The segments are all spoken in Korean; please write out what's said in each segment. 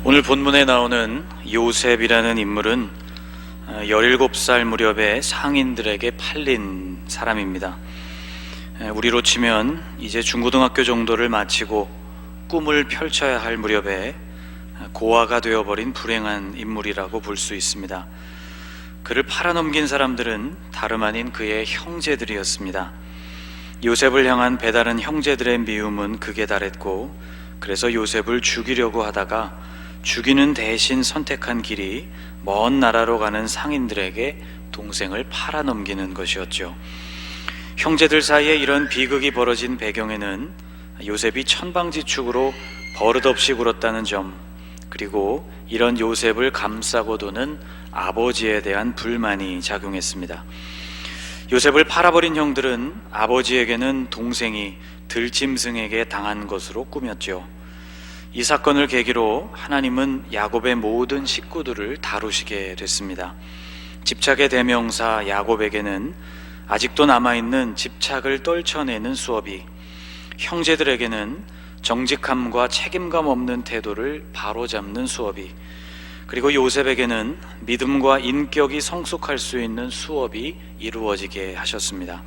오늘 본문에 나오는 요셉이라는 인물은 17살 무렵에 상인들에게 팔린 사람입니다. 우리로 치면 이제 중고등학교 정도를 마치고 꿈을 펼쳐야 할 무렵에 고아가 되어버린 불행한 인물이라고 볼 수 있습니다. 그를 팔아넘긴 사람들은 다름 아닌 그의 형제들이었습니다. 요셉을 향한 배다른 형제들의 미움은 극에 달했고, 그래서 요셉을 죽이려고 하다가 죽이는 대신 선택한 길이 먼 나라로 가는 상인들에게 동생을 팔아넘기는 것이었죠. 형제들 사이에 이런 비극이 벌어진 배경에는 요셉이 천방지축으로 버릇없이 굴었다는 점, 그리고 이런 요셉을 감싸고 도는 아버지에 대한 불만이 작용했습니다. 요셉을 팔아버린 형들은 아버지에게는 동생이 들짐승에게 당한 것으로 꾸몄죠. 이 사건을 계기로 하나님은 야곱의 모든 식구들을 다루시게 됐습니다. 집착의 대명사 야곱에게는 아직도 남아있는 집착을 떨쳐내는 수업이, 형제들에게는 정직함과 책임감 없는 태도를 바로잡는 수업이, 그리고 요셉에게는 믿음과 인격이 성숙할 수 있는 수업이 이루어지게 하셨습니다.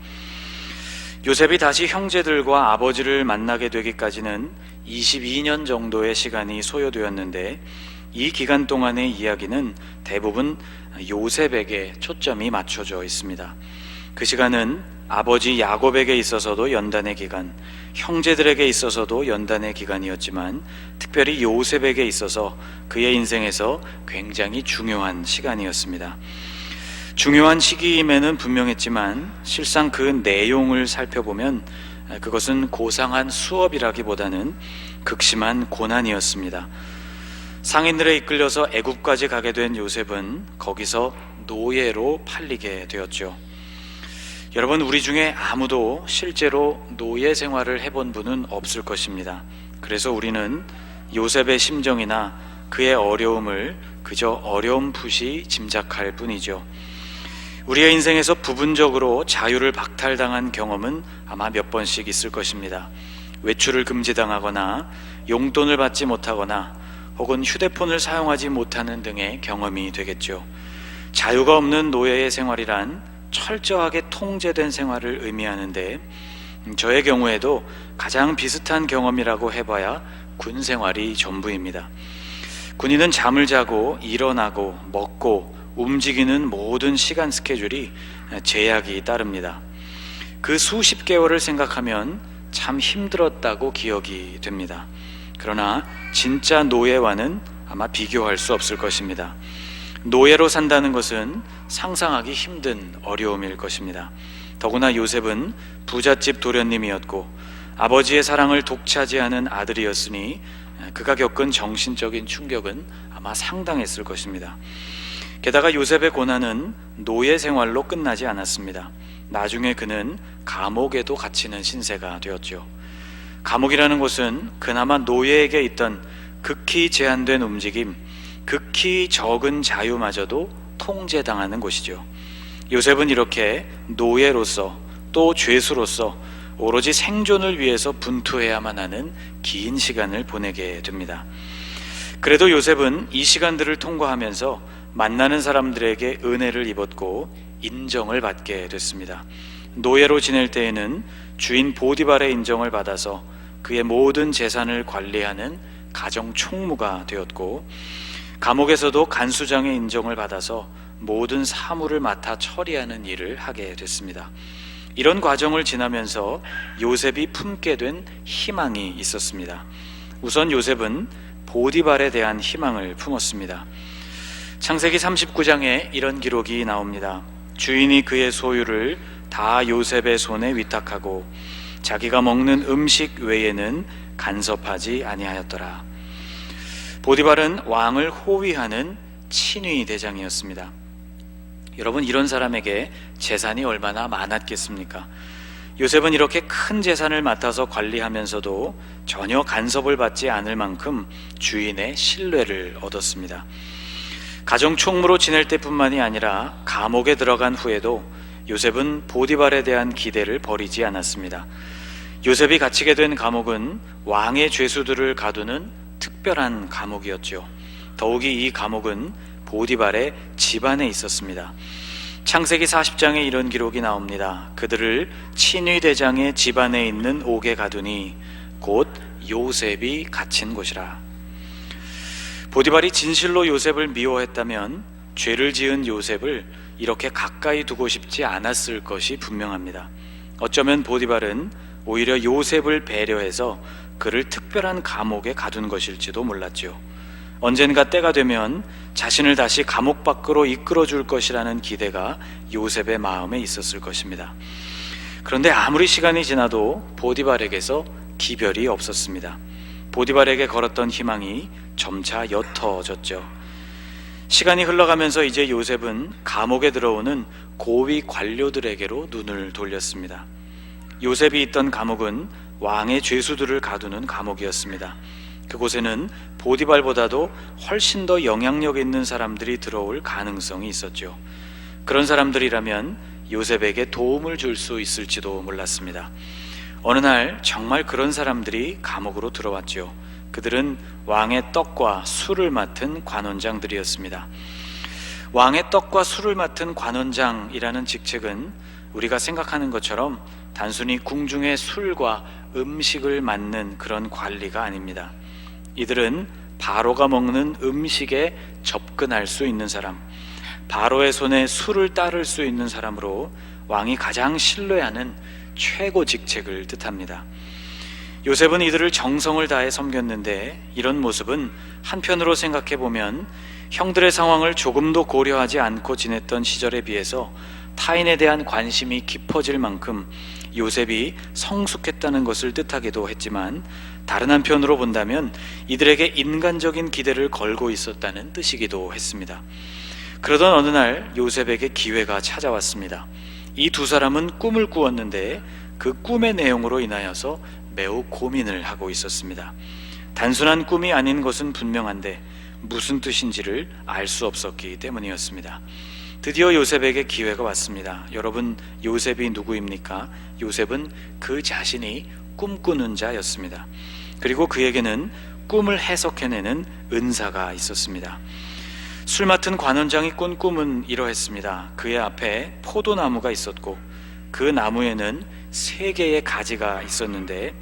요셉이 다시 형제들과 아버지를 만나게 되기까지는 22년 정도의 시간이 소요되었는데, 이 기간 동안의 이야기는 대부분 요셉에게 초점이 맞춰져 있습니다. 그 시간은 아버지 야곱에게 있어서도 연단의 기간, 형제들에게 있어서도 연단의 기간이었지만, 특별히 요셉에게 있어서 그의 인생에서 굉장히 중요한 시간이었습니다. 중요한 시기임에는 분명했지만 실상 그 내용을 살펴보면 그것은 고상한 수업이라기보다는 극심한 고난이었습니다. 상인들에 이끌려서 애굽까지 가게 된 요셉은 거기서 노예로 팔리게 되었죠. 여러분, 우리 중에 아무도 실제로 노예 생활을 해본 분은 없을 것입니다. 그래서 우리는 요셉의 심정이나 그의 어려움을 그저 어렴풋이 짐작할 뿐이죠. 우리의 인생에서 부분적으로 자유를 박탈당한 경험은 아마 몇 번씩 있을 것입니다. 외출을 금지당하거나 용돈을 받지 못하거나 혹은 휴대폰을 사용하지 못하는 등의 경험이 되겠죠. 자유가 없는 노예의 생활이란 철저하게 통제된 생활을 의미하는데, 저의 경우에도 가장 비슷한 경험이라고 해봐야 군 생활이 전부입니다. 군인은 잠을 자고 일어나고 먹고 움직이는 모든 시간 스케줄이 제약이 따릅니다. 그 수십 개월을 생각하면 참 힘들었다고 기억이 됩니다. 그러나 진짜 노예와는 아마 비교할 수 없을 것입니다. 노예로 산다는 것은 상상하기 힘든 어려움일 것입니다. 더구나 요셉은 부잣집 도련님이었고 아버지의 사랑을 독차지하는 아들이었으니 그가 겪은 정신적인 충격은 아마 상당했을 것입니다. 게다가 요셉의 고난은 노예 생활로 끝나지 않았습니다. 나중에 그는 감옥에도 갇히는 신세가 되었죠. 감옥이라는 곳은 그나마 노예에게 있던 극히 제한된 움직임, 극히 적은 자유마저도 통제당하는 곳이죠. 요셉은 이렇게 노예로서 또 죄수로서 오로지 생존을 위해서 분투해야만 하는 긴 시간을 보내게 됩니다. 그래도 요셉은 이 시간들을 통과하면서 만나는 사람들에게 은혜를 입었고 인정을 받게 됐습니다. 노예로 지낼 때에는 주인 보디발의 인정을 받아서 그의 모든 재산을 관리하는 가정 총무가 되었고, 감옥에서도 간수장의 인정을 받아서 모든 사물을 맡아 처리하는 일을 하게 됐습니다. 이런 과정을 지나면서 요셉이 품게 된 희망이 있었습니다. 우선 요셉은 보디발에 대한 희망을 품었습니다. 창세기 39장에 이런 기록이 나옵니다. 주인이 그의 소유를 다 요셉의 손에 위탁하고 자기가 먹는 음식 외에는 간섭하지 아니하였더라. 보디발은 왕을 호위하는 친위 대장이었습니다. 여러분, 이런 사람에게 재산이 얼마나 많았겠습니까? 요셉은 이렇게 큰 재산을 맡아서 관리하면서도 전혀 간섭을 받지 않을 만큼 주인의 신뢰를 얻었습니다. 가정 총무로 지낼 때뿐만이 아니라 감옥에 들어간 후에도 요셉은 보디발에 대한 기대를 버리지 않았습니다. 요셉이 갇히게 된 감옥은 왕의 죄수들을 가두는 특별한 감옥이었죠. 더욱이 이 감옥은 보디발의 집안에 있었습니다. 창세기 40장에 이런 기록이 나옵니다. 그들을 친위대장의 집안에 있는 옥에 가두니 곧 요셉이 갇힌 곳이라. 보디발이 진실로 요셉을 미워했다면 죄를 지은 요셉을 이렇게 가까이 두고 싶지 않았을 것이 분명합니다. 어쩌면 보디발은 오히려 요셉을 배려해서 그를 특별한 감옥에 가둔 것일지도 몰랐죠. 언젠가 때가 되면 자신을 다시 감옥 밖으로 이끌어 줄 것이라는 기대가 요셉의 마음에 있었을 것입니다. 그런데 아무리 시간이 지나도 보디발에게서 기별이 없었습니다. 보디발에게 걸었던 희망이 점차 옅어졌죠. 시간이 흘러가면서 이제 요셉은 감옥에 들어오는 고위 관료들에게로 눈을 돌렸습니다. 요셉이 있던 감옥은 왕의 죄수들을 가두는 감옥이었습니다. 그곳에는 보디발보다도 훨씬 더 영향력 있는 사람들이 들어올 가능성이 있었죠. 그런 사람들이라면 요셉에게 도움을 줄 수 있을지도 몰랐습니다. 어느 날 정말 그런 사람들이 감옥으로 들어왔죠. 그들은 왕의 떡과 술을 맡은 관원장들이었습니다. 왕의 떡과 술을 맡은 관원장이라는 직책은 우리가 생각하는 것처럼 단순히 궁중의 술과 음식을 맡는 그런 관리가 아닙니다. 이들은 바로가 먹는 음식에 접근할 수 있는 사람, 바로의 손에 술을 따를 수 있는 사람으로 왕이 가장 신뢰하는 최고 직책을 뜻합니다. 요셉은 이들을 정성을 다해 섬겼는데 이런 모습은 한편으로 생각해 보면 형들의 상황을 조금도 고려하지 않고 지냈던 시절에 비해서 타인에 대한 관심이 깊어질 만큼 요셉이 성숙했다는 것을 뜻하기도 했지만, 다른 한편으로 본다면 이들에게 인간적인 기대를 걸고 있었다는 뜻이기도 했습니다. 그러던 어느 날 요셉에게 기회가 찾아왔습니다. 이 두 사람은 꿈을 꾸었는데 그 꿈의 내용으로 인하여서 매우 고민을 하고 있었습니다. 단순한 꿈이 아닌 것은 분명한데 무슨 뜻인지를 알 수 없었기 때문이었습니다. 드디어 요셉에게 기회가 왔습니다. 여러분, 요셉이 누구입니까? 요셉은 그 자신이 꿈꾸는 자였습니다. 그리고 그에게는 꿈을 해석해내는 은사가 있었습니다. 술 맡은 관원장이 꾼 꿈은 이러했습니다. 그의 앞에 포도나무가 있었고 그 나무에는 3개의 가지가 있었는데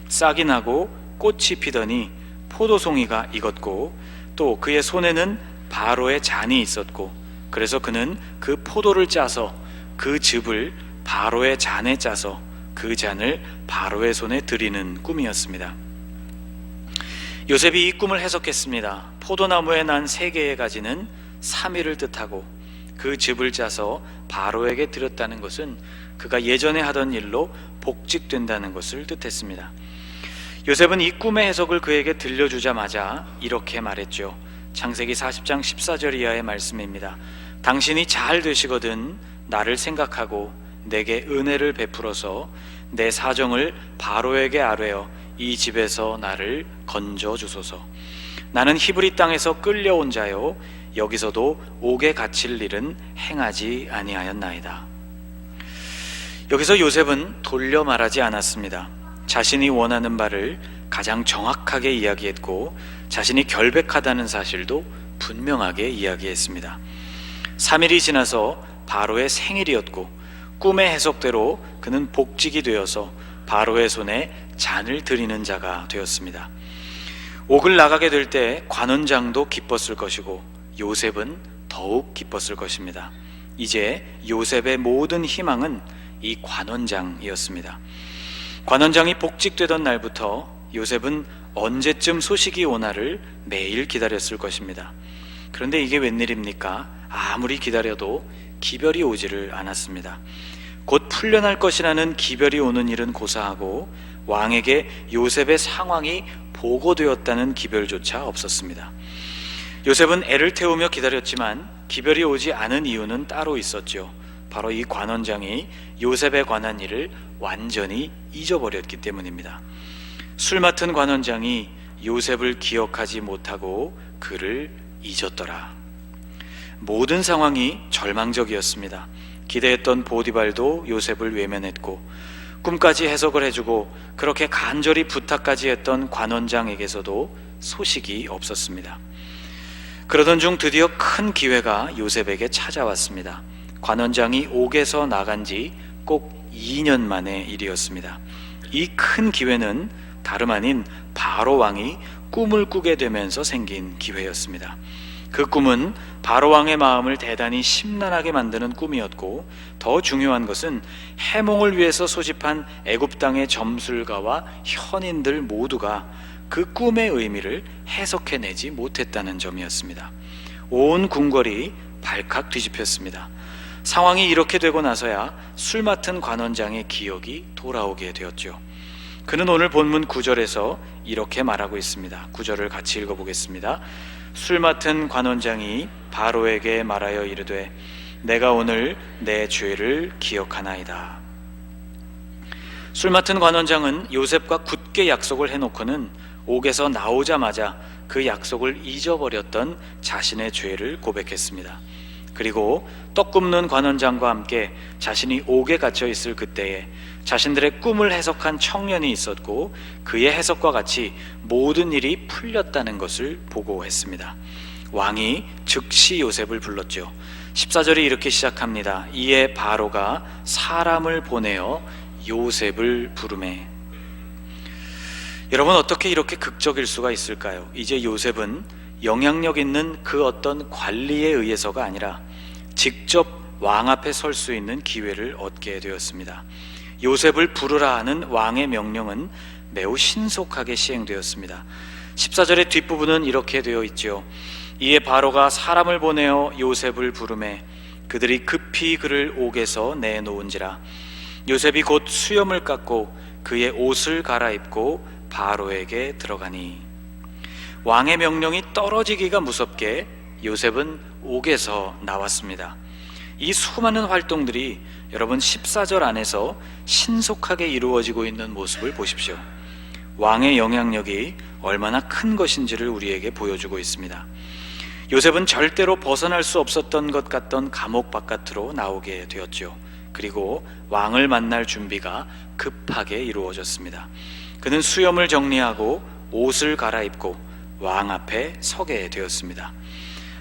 싹이 나고 꽃이 피더니 포도송이가 익었고 또 그의 손에는 바로의 잔이 있었고, 그래서 그는 그 포도를 짜서 그 즙을 바로의 잔에 짜서 그 잔을 바로의 손에 드리는 꿈이었습니다. 요셉이 이 꿈을 해석했습니다. 포도나무에 난 3개의 가지는 3일을 뜻하고 그 즙을 짜서 바로에게 드렸다는 것은 그가 예전에 하던 일로 복직된다는 것을 뜻했습니다. 요셉은 이 꿈의 해석을 그에게 들려주자마자 이렇게 말했죠. 창세기 40장 14절 이하의 말씀입니다. 당신이 잘 되시거든 나를 생각하고 내게 은혜를 베풀어서 내 사정을 바로에게 아뢰어 이 집에서 나를 건져 주소서. 나는 히브리 땅에서 끌려온 자요 여기서도 옥에 갇힐 일은 행하지 아니하였나이다. 여기서 요셉은 돌려 말하지 않았습니다. 자신이 원하는 바를 가장 정확하게 이야기했고 자신이 결백하다는 사실도 분명하게 이야기했습니다. 3일이 지나서 바로의 생일이었고 꿈의 해석대로 그는 복직이 되어서 바로의 손에 잔을 드리는 자가 되었습니다. 옥을 나가게 될 때 관원장도 기뻤을 것이고 요셉은 더욱 기뻤을 것입니다. 이제 요셉의 모든 희망은 이 관원장이었습니다. 관원장이 복직되던 날부터 요셉은 언제쯤 소식이 오나를 매일 기다렸을 것입니다. 그런데 이게 웬일입니까? 아무리 기다려도 기별이 오지를 않았습니다. 곧 풀려날 것이라는 기별이 오는 일은 고사하고 왕에게 요셉의 상황이 보고되었다는 기별조차 없었습니다. 요셉은 애를 태우며 기다렸지만 기별이 오지 않은 이유는 따로 있었죠. 바로 이 관원장이 요셉에 관한 일을 완전히 잊어버렸기 때문입니다. 술 맡은 관원장이 요셉을 기억하지 못하고 그를 잊었더라. 모든 상황이 절망적이었습니다. 기대했던 보디발도 요셉을 외면했고 꿈까지 해석을 해주고 그렇게 간절히 부탁까지 했던 관원장에게서도 소식이 없었습니다. 그러던 중 드디어 큰 기회가 요셉에게 찾아왔습니다. 관원장이 옥에서 나간 지 꼭 2년 만의 일이었습니다. 이 큰 기회는 다름 아닌 바로 왕이 꿈을 꾸게 되면서 생긴 기회였습니다. 그 꿈은 바로 왕의 마음을 대단히 심란하게 만드는 꿈이었고, 더 중요한 것은 해몽을 위해서 소집한 애굽 땅의 점술가와 현인들 모두가 그 꿈의 의미를 해석해내지 못했다는 점이었습니다. 온 궁궐이 발칵 뒤집혔습니다. 상황이 이렇게 되고 나서야 술 맡은 관원장의 기억이 돌아오게 되었죠. 그는 오늘 본문 9절에서 이렇게 말하고 있습니다. 9절을 같이 읽어보겠습니다. 술 맡은 관원장이 바로에게 말하여 이르되 내가 오늘 내 죄를 기억하나이다. 술 맡은 관원장은 요셉과 굳게 약속을 해놓고는 옥에서 나오자마자 그 약속을 잊어버렸던 자신의 죄를 고백했습니다. 그리고 떡 굽는 관원장과 함께 자신이 옥에 갇혀 있을 그때에 자신들의 꿈을 해석한 청년이 있었고, 그의 해석과 같이 모든 일이 풀렸다는 것을 보고했습니다. 왕이 즉시 요셉을 불렀죠. 14절이 이렇게 시작합니다. 이에 바로가 사람을 보내어 요셉을 부르매. 여러분, 어떻게 이렇게 극적일 수가 있을까요? 이제 요셉은 영향력 있는 그 어떤 관리에 의해서가 아니라 직접 왕 앞에 설 수 있는 기회를 얻게 되었습니다. 요셉을 부르라 하는 왕의 명령은 매우 신속하게 시행되었습니다. 14절의 뒷부분은 이렇게 되어 있죠. 이에 바로가 사람을 보내어 요셉을 부르매 그들이 급히 그를 옥에서 내놓은지라. 요셉이 곧 수염을 깎고 그의 옷을 갈아입고 바로에게 들어가니. 왕의 명령이 떨어지기가 무섭게 요셉은 옥에서 나왔습니다. 이 수많은 활동들이 여러분 14절 안에서 신속하게 이루어지고 있는 모습을 보십시오. 왕의 영향력이 얼마나 큰 것인지를 우리에게 보여주고 있습니다. 요셉은 절대로 벗어날 수 없었던 것 같던 감옥 바깥으로 나오게 되었죠. 그리고 왕을 만날 준비가 급하게 이루어졌습니다. 그는 수염을 정리하고 옷을 갈아입고 왕 앞에 서게 되었습니다.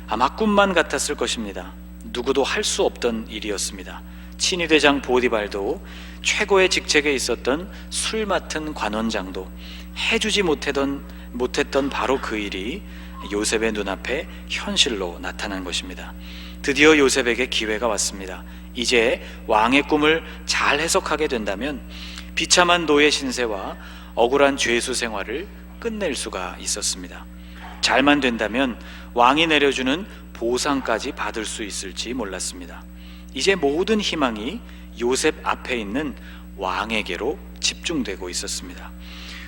아마 꿈만 같았을 것입니다. 누구도 할 수 없던 일이었습니다. 친위대장 보디발도, 최고의 직책에 있었던 술 맡은 관원장도 해주지 못했던 바로 그 일이 요셉의 눈앞에 현실로 나타난 것입니다. 드디어 요셉에게 기회가 왔습니다. 이제 왕의 꿈을 잘 해석하게 된다면 비참한 노예 신세와 억울한 죄수 생활을 끝낼 수가 있었습니다. 잘만 된다면 왕이 내려주는 보상까지 받을 수 있을지 몰랐습니다. 이제 모든 희망이 요셉 앞에 있는 왕에게로 집중되고 있었습니다.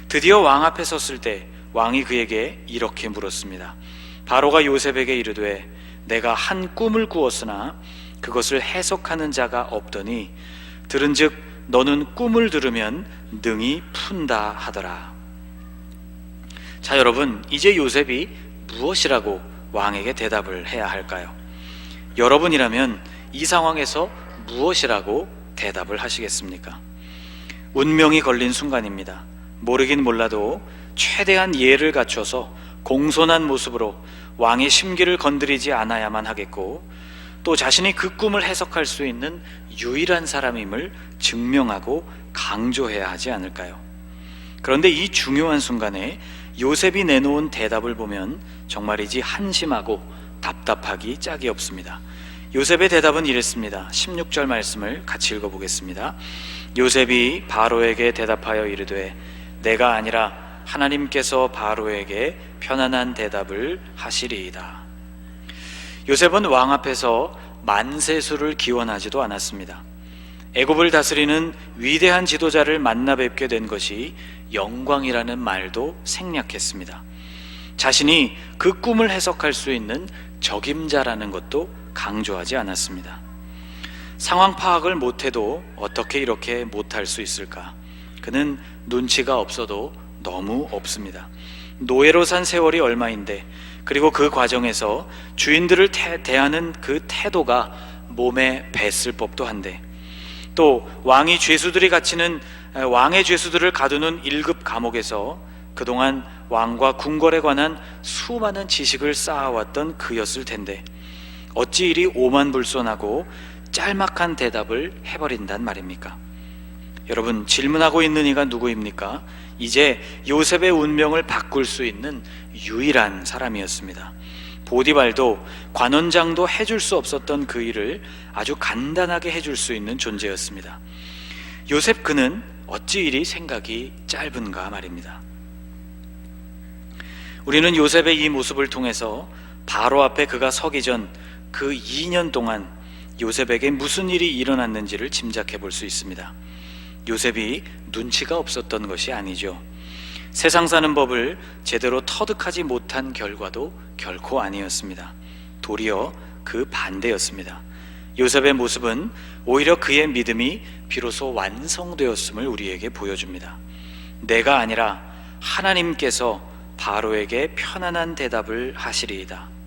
드디어 왕 앞에 섰을 때 왕이 그에게 이렇게 물었습니다. 바로가 요셉에게 이르되 내가 한 꿈을 꾸었으나 그것을 해석하는 자가 없더니 들은즉 너는 꿈을 들으면 능히 푼다 하더라. 자, 여러분, 이제 요셉이 무엇이라고 왕에게 대답을 해야 할까요? 여러분이라면 이 상황에서 무엇이라고 대답을 하시겠습니까? 운명이 걸린 순간입니다. 모르긴 몰라도 최대한 예를 갖춰서 공손한 모습으로 왕의 심기를 건드리지 않아야만 하겠고, 또 자신이 그 꿈을 해석할 수 있는 유일한 사람임을 증명하고 강조해야 하지 않을까요? 그런데 이 중요한 순간에 요셉이 내놓은 대답을 보면 정말이지 한심하고 답답하기 짝이 없습니다. 요셉의 대답은 이랬습니다. 16절 말씀을 같이 읽어보겠습니다. 요셉이 바로에게 대답하여 이르되 내가 아니라 하나님께서 바로에게 편안한 대답을 하시리이다. 요셉은 왕 앞에서 만세수를 기원하지도 않았습니다. 애굽을 다스리는 위대한 지도자를 만나 뵙게 된 것이 영광이라는 말도 생략했습니다. 자신이 그 꿈을 해석할 수 있는 적임자라는 것도 강조하지 않았습니다. 상황 파악을 못해도 어떻게 이렇게 못할 수 있을까? 그는 눈치가 없어도 너무 없습니다. 노예로 산 세월이 얼마인데, 그리고 그 과정에서 주인들을 대하는 그 태도가 몸에 뱄을 법도 한데, 또 왕의 죄수들을 가두는 1급 감옥에서 그동안 왕과 궁궐에 관한 수많은 지식을 쌓아왔던 그였을 텐데 어찌 이리 오만불손하고 짤막한 대답을 해버린단 말입니까? 여러분, 질문하고 있는 이가 누구입니까? 이제 요셉의 운명을 바꿀 수 있는 유일한 사람이었습니다. 보디발도 관원장도 해줄 수 없었던 그 일을 아주 간단하게 해줄 수 있는 존재였습니다. 요셉 그는 어찌 이리 생각이 짧은가 말입니다. 우리는 요셉의 이 모습을 통해서 바로 앞에 그가 서기 전 그 2년 동안 요셉에게 무슨 일이 일어났는지를 짐작해 볼 수 있습니다. 요셉이 눈치가 없었던 것이 아니죠. 세상 사는 법을 제대로 터득하지 못한 결과도 결코 아니었습니다. 도리어 그 반대였습니다. 요셉의 모습은 오히려 그의 믿음이 비로소 완성되었음을 우리에게 보여줍니다. 내가 아니라 하나님께서 바로에게 편안한 대답을 하시리이다.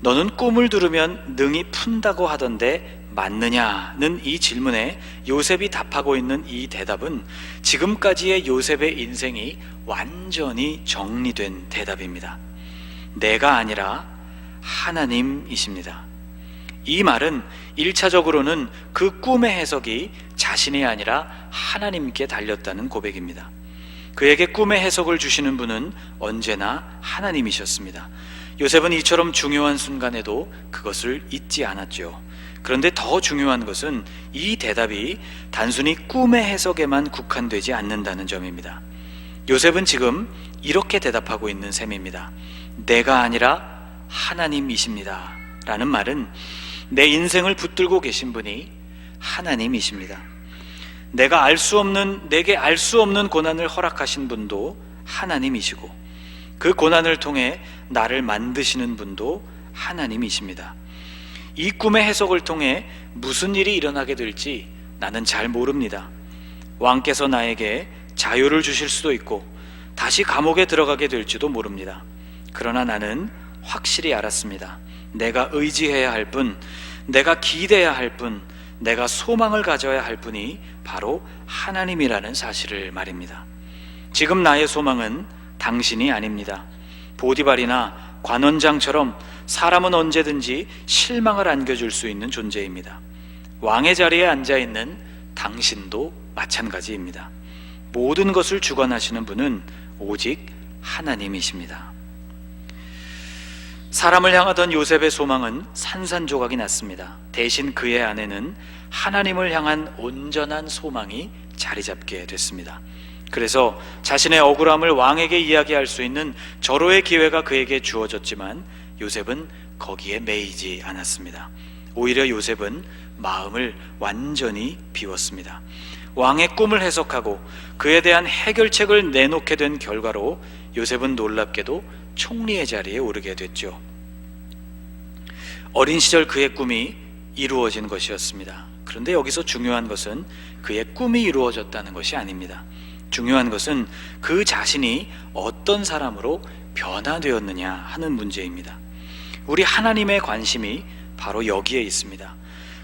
너는 꿈을 들으면 능히 푼다고 하던데 맞느냐는 이 질문에 요셉이 답하고 있는 이 대답은 지금까지의 요셉의 인생이 완전히 정리된 대답입니다. 내가 아니라 하나님이십니다. 이 말은 1차적으로는 그 꿈의 해석이 자신이 아니라 하나님께 달렸다는 고백입니다. 그에게 꿈의 해석을 주시는 분은 언제나 하나님이셨습니다. 요셉은 이처럼 중요한 순간에도 그것을 잊지 않았죠. 그런데 더 중요한 것은 이 대답이 단순히 꿈의 해석에만 국한되지 않는다는 점입니다. 요셉은 지금 이렇게 대답하고 있는 셈입니다. 내가 아니라 하나님이십니다. 라는 말은 내 인생을 붙들고 계신 분이 하나님이십니다. 내게 알 수 없는 고난을 허락하신 분도 하나님이시고 그 고난을 통해 나를 만드시는 분도 하나님이십니다. 이 꿈의 해석을 통해 무슨 일이 일어나게 될지 나는 잘 모릅니다. 왕께서 나에게 자유를 주실 수도 있고 다시 감옥에 들어가게 될지도 모릅니다. 그러나 나는 확실히 알았습니다. 내가 의지해야 할 분, 내가 기대야 할 분, 내가 소망을 가져야 할 분이 바로 하나님이라는 사실을 말입니다. 지금 나의 소망은 당신이 아닙니다. 보디발이나 관원장처럼 사람은 언제든지 실망을 안겨줄 수 있는 존재입니다. 왕의 자리에 앉아있는 당신도 마찬가지입니다. 모든 것을 주관하시는 분은 오직 하나님이십니다. 사람을 향하던 요셉의 소망은 산산조각이 났습니다. 대신 그의 안에는 하나님을 향한 온전한 소망이 자리 잡게 됐습니다. 그래서 자신의 억울함을 왕에게 이야기할 수 있는 절호의 기회가 그에게 주어졌지만 요셉은 거기에 매이지 않았습니다. 오히려 요셉은 마음을 완전히 비웠습니다. 왕의 꿈을 해석하고 그에 대한 해결책을 내놓게 된 결과로 요셉은 놀랍게도 총리의 자리에 오르게 됐죠. 어린 시절 그의 꿈이 이루어진 것이었습니다. 그런데 여기서 중요한 것은 그의 꿈이 이루어졌다는 것이 아닙니다. 중요한 것은 그 자신이 어떤 사람으로 변화되었느냐 하는 문제입니다. 우리 하나님의 관심이 바로 여기에 있습니다.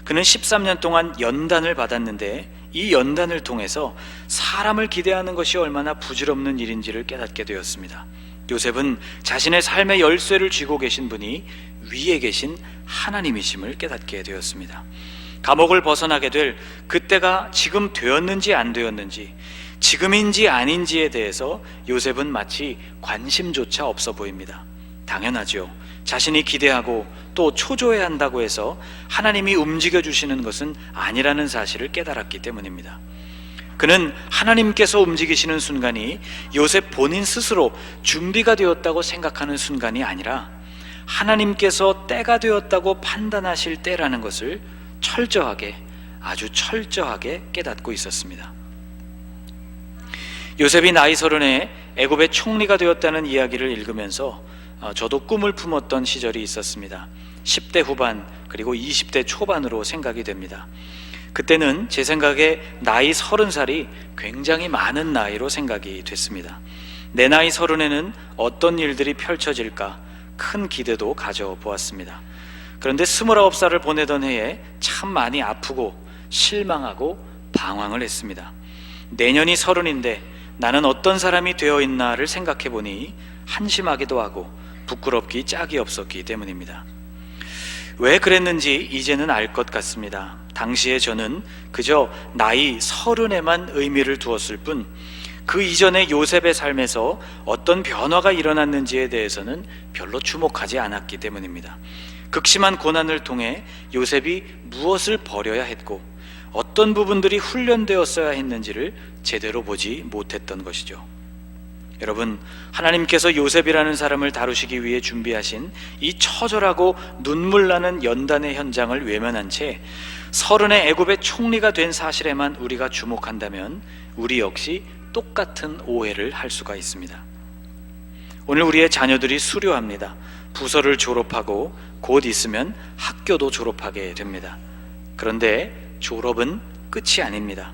그는 13년 동안 연단을 받았는데 이 연단을 통해서 사람을 기대하는 것이 얼마나 부질없는 일인지를 깨닫게 되었습니다. 요셉은 자신의 삶의 열쇠를 쥐고 계신 분이 위에 계신 하나님이심을 깨닫게 되었습니다. 감옥을 벗어나게 될 그때가 지금 되었는지 안 되었는지, 지금인지 아닌지에 대해서 요셉은 마치 관심조차 없어 보입니다. 당연하죠. 자신이 기대하고 또 초조해야 한다고 해서 하나님이 움직여 주시는 것은 아니라는 사실을 깨달았기 때문입니다. 그는 하나님께서 움직이시는 순간이 요셉 본인 스스로 준비가 되었다고 생각하는 순간이 아니라 하나님께서 때가 되었다고 판단하실 때라는 것을 아주 철저하게 깨닫고 있었습니다. 요셉이 나이 30에 애굽의 총리가 되었다는 이야기를 읽으면서 저도 꿈을 품었던 시절이 있었습니다. 10대 후반 그리고 20대 초반으로 생각이 됩니다. 그때는 제 생각에 나이 30살이 굉장히 많은 나이로 생각이 됐습니다. 내 나이 30에는 어떤 일들이 펼쳐질까 큰 기대도 가져보았습니다. 그런데 29살을 보내던 해에 참 많이 아프고 실망하고 방황을 했습니다. 내년이 30인데 나는 어떤 사람이 되어 있나를 생각해 보니 한심하기도 하고 부끄럽기 짝이 없었기 때문입니다. 왜 그랬는지 이제는 알 것 같습니다. 당시에 저는 그저 나이 30에만 의미를 두었을 뿐 그 이전에 요셉의 삶에서 어떤 변화가 일어났는지에 대해서는 별로 주목하지 않았기 때문입니다. 극심한 고난을 통해 요셉이 무엇을 버려야 했고 어떤 부분들이 훈련되었어야 했는지를 제대로 보지 못했던 것이죠. 여러분, 하나님께서 요셉이라는 사람을 다루시기 위해 준비하신 이 처절하고 눈물나는 연단의 현장을 외면한 채 30의 애굽의 총리가 된 사실에만 우리가 주목한다면 우리 역시 똑같은 오해를 할 수가 있습니다. 오늘 우리의 자녀들이 수료합니다. 부서를 졸업하고 곧 있으면 학교도 졸업하게 됩니다. 그런데 졸업은 끝이 아닙니다.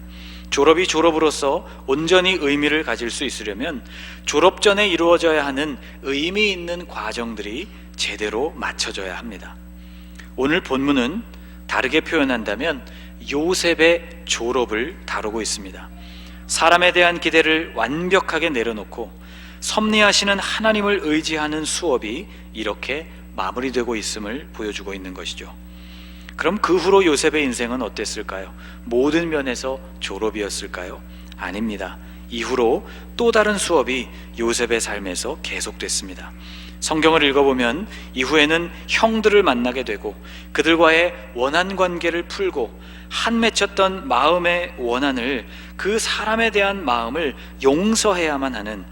졸업이 졸업으로서 온전히 의미를 가질 수 있으려면 졸업 전에 이루어져야 하는 의미 있는 과정들이 제대로 맞춰져야 합니다. 오늘 본문은 다르게 표현한다면 요셉의 졸업을 다루고 있습니다. 사람에 대한 기대를 완벽하게 내려놓고 섭리하시는 하나님을 의지하는 수업이 이렇게 마무리되고 있음을 보여주고 있는 것이죠. 그럼 그 후로 요셉의 인생은 어땠을까요? 모든 면에서 졸업이었을까요? 아닙니다. 이후로 또 다른 수업이 요셉의 삶에서 계속됐습니다. 성경을 읽어보면 이후에는 형들을 만나게 되고 그들과의 원한 관계를 풀고 한 맺혔던 마음의 원한을, 그 사람에 대한 마음을 용서해야만 하는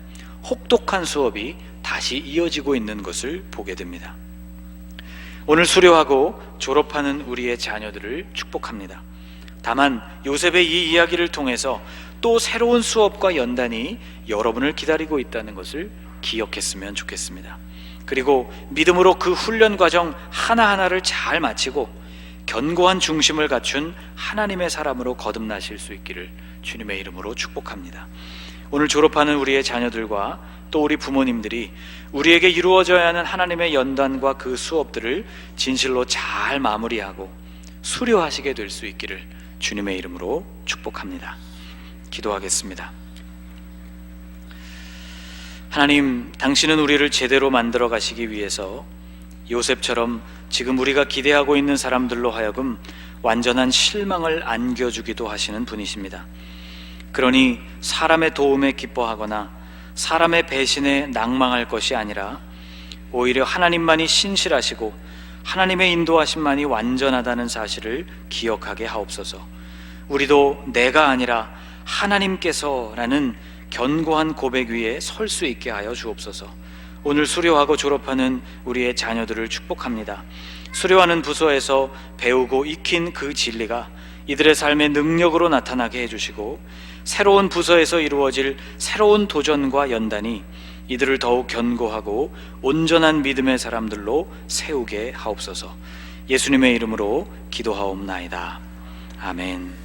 혹독한 수업이 다시 이어지고 있는 것을 보게 됩니다. 오늘 수료하고 졸업하는 우리의 자녀들을 축복합니다. 다만 요셉의 이 이야기를 통해서 또 새로운 수업과 연단이 여러분을 기다리고 있다는 것을 기억했으면 좋겠습니다. 그리고 믿음으로 그 훈련 과정 하나하나를 잘 마치고 견고한 중심을 갖춘 하나님의 사람으로 거듭나실 수 있기를 주님의 이름으로 축복합니다. 오늘 졸업하는 우리의 자녀들과 또 우리 부모님들이 우리에게 이루어져야 하는 하나님의 연단과 그 수업들을 진실로 잘 마무리하고 수료하시게 될 수 있기를 주님의 이름으로 축복합니다. 기도하겠습니다. 하나님, 당신은 우리를 제대로 만들어 가시기 위해서 요셉처럼 지금 우리가 기대하고 있는 사람들로 하여금 완전한 실망을 안겨주기도 하시는 분이십니다. 그러니 사람의 도움에 기뻐하거나 사람의 배신에 낭망할 것이 아니라 오히려 하나님만이 신실하시고 하나님의 인도하심만이 완전하다는 사실을 기억하게 하옵소서. 우리도 내가 아니라 하나님께서라는 견고한 고백 위에 설 수 있게 하여 주옵소서. 오늘 수료하고 졸업하는 우리의 자녀들을 축복합니다. 수료하는 부서에서 배우고 익힌 그 진리가 이들의 삶의 능력으로 나타나게 해주시고 새로운 부서에서 이루어질 새로운 도전과 연단이 이들을 더욱 견고하고 온전한 믿음의 사람들로 세우게 하옵소서. 예수님의 이름으로 기도하옵나이다. 아멘.